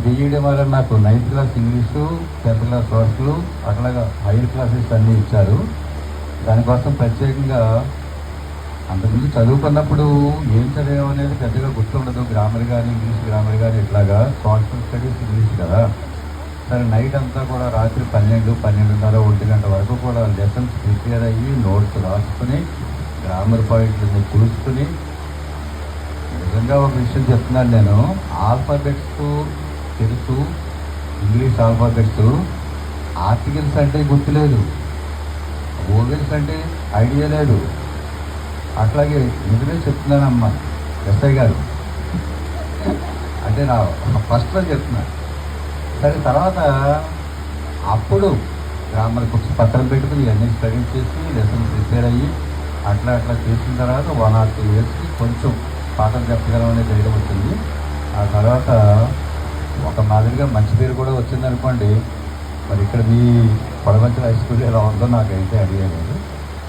B Ed వల్ల నాకు 9th class English, 10th class social, అట్లాగా హైయర్ క్లాసెస్ అన్నీ ఇచ్చారు. దానికోసం ప్రత్యేకంగా అంతకుముందు చదువుకున్నప్పుడు ఏం చదివాం అనేది పెద్దగా గుర్తుండదు. గ్రామర్ కానీ ఇంగ్లీష్ గ్రామర్ కానీ ఇట్లాగా సోషల్ స్టడీస్ ఇంగ్లీష్ కదా. సరే నైట్ అంతా కూడా రాత్రి 12, 12:30, 1 గంట వరకు కూడా లెసన్స్ ప్రిపేర్ అయ్యి నోట్స్ రాసుకుని గ్రామర్ పాయింట్లని చూసుకుని, నిజంగా ఒక విషయం చెప్తున్నాను నేను, ఆల్ఫాబెట్స్ తెలుసు, ఇంగ్లీష్ ఆల్ఫాబెట్స్, ఆర్టికల్స్ అంటే గుర్తులేదు, ఓవెల్స్ అంటే ఐడియా లేదు. అట్లాగే నిజమే చెప్తున్నానమ్మా ఎస్ఐ గారు, అంటే నా ఫస్ట్లో చెప్తున్నాను. సరే తర్వాత అప్పుడు గ్రామర్ బుక్స్ పక్కన పెట్టుకుని ఇవన్నీ స్టడీ చేసి లెసన్ ప్రిపేర్ అయ్యి అట్లా చేసిన తర్వాత 1 or 2 yearsకి కొంచెం పాఠం చెప్పగలం అనే ధైర్యం వచ్చింది. ఆ తర్వాత ఒక మాదిరిగా మంచి పేరు కూడా వచ్చిందనుకోండి. మరి ఇక్కడ మీ పొడమంచి హై స్కూల్ ఎలా ఉందో నాకైతే ఐడియా లేదు.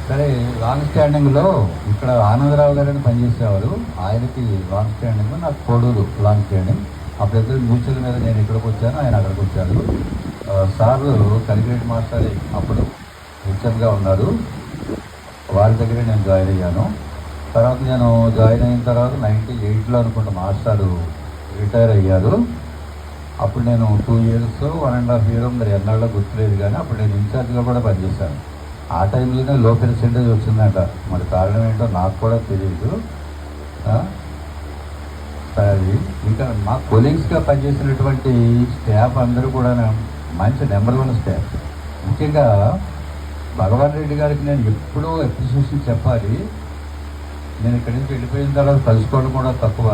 సరే లాంగ్ స్టాండింగ్లో ఇక్కడ ఆనందరావు గారిని పనిచేసేవారు. ఆయనకి లాంగ్ స్టాండింగ్, నాకు కోడూరు లాంగ్ స్టాండింగ్. అప్పుడిద్దరు మ్యూచువల్ మీద నేను ఇక్కడికి వచ్చాను, ఆయన అక్కడికి వచ్చారు. సారు కలిగ్రేట్ మాస్టర్ అప్పుడు హెచ్ఎంగా ఉన్నారు, వారి దగ్గరే నేను జాయిన్ అయ్యాను. తర్వాత నేను జాయిన్ అయిన తర్వాత 98లో అనుకుంటా మాస్టారు రిటైర్ అయ్యారు. అప్పుడు నేను 2 years, 1.5 years మరి ఎన్నాళ్ళో గుర్తులేదు, కానీ అప్పుడు నేను ఇన్ఛార్జ్గా కూడా పనిచేశాను. ఆ టైంలోనే లో పర్సెంటేజ్ వచ్చిందంట. మరి కారణం ఏంటో నాకు కూడా తెలియదు. అది ఇంకా మా కొలీగ్స్గా పనిచేసినటువంటి స్టాఫ్ అందరూ కూడా మంచి నెంబర్ 1 స్టాఫ్. ముఖ్యంగా భగవాన్ రెడ్డి గారికి నేను ఎప్పుడూ అప్రిషియేషన్ చెప్పాలి. నేను ఇక్కడి నుంచి వెళ్ళిపోయిన తర్వాత కలుసుకోవడం కూడా తక్కువ.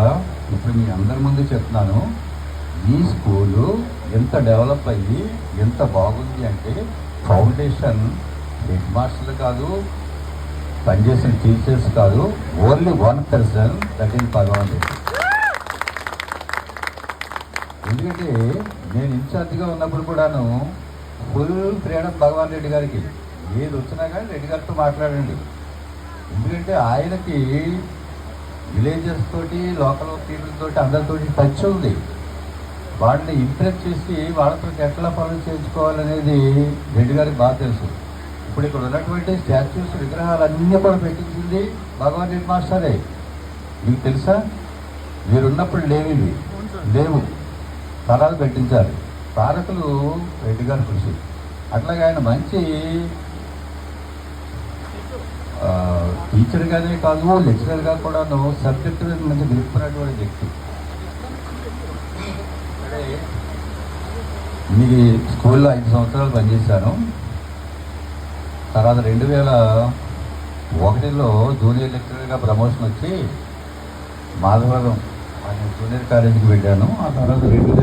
ఇప్పుడు మీ అందరి ముందు చెప్తున్నాను, ఈ స్కూలు ఎంత డెవలప్ అయ్యి ఎంత బాగుంది అంటే ఫౌండేషన్ హెడ్ మాస్టర్లు కాదు, పనిచేసిన టీచర్స్ కాదు, ఓన్లీ 1 person, దట్ ఈజ్ భగవాన్ రెడ్డి. ఎందుకంటే నేను ఇన్ఛార్జ్గా ఉన్నప్పుడు కూడాను ఫుల్ ఫ్రీడమ్ భగవాన్ రెడ్డి గారికి. ఏది వచ్చినా కానీ రెడ్డి గారితో మాట్లాడండి. ఎందుకంటే ఆయనకి విలేజెస్ తోటి, లోకల్ పీపుల్ తోటి, అందరితోటి టచ్ ఉంది. వాళ్ళని ఇంప్రెస్ చేసి వాళ్ళతో ఎట్లా పనులు చేయించుకోవాలనేది రెడ్డి గారికి బాగా తెలుసు. ఇప్పుడు ఇక్కడ ఉన్నటువంటి స్టాచ్యూస్, విగ్రహాలన్నీ కూడా పెట్టించింది భగవాన్ రెడ్డి మాస్టరే. మీకు తెలుసా? మీరున్నప్పుడు లేవు, తరాలు పెట్టించాలి. తారకులు రెడ్డి గారి కృషి. అట్లాగే ఆయన మంచి టీచర్గానే కాదు, లెక్చరర్గా కూడాను సబ్జెక్ట్ మీద మంచి గ్రిప్పున్నటువంటి వ్యక్తి. మీ స్కూల్లో 5 సంవత్సరాలు పనిచేశాను. తర్వాత 2001లో జూనియర్ లెక్చరర్గా ప్రమోషన్ వచ్చి మాధవరం జూనియర్ కాలేజీకి వెళ్ళాను. ఆ తర్వాత 2000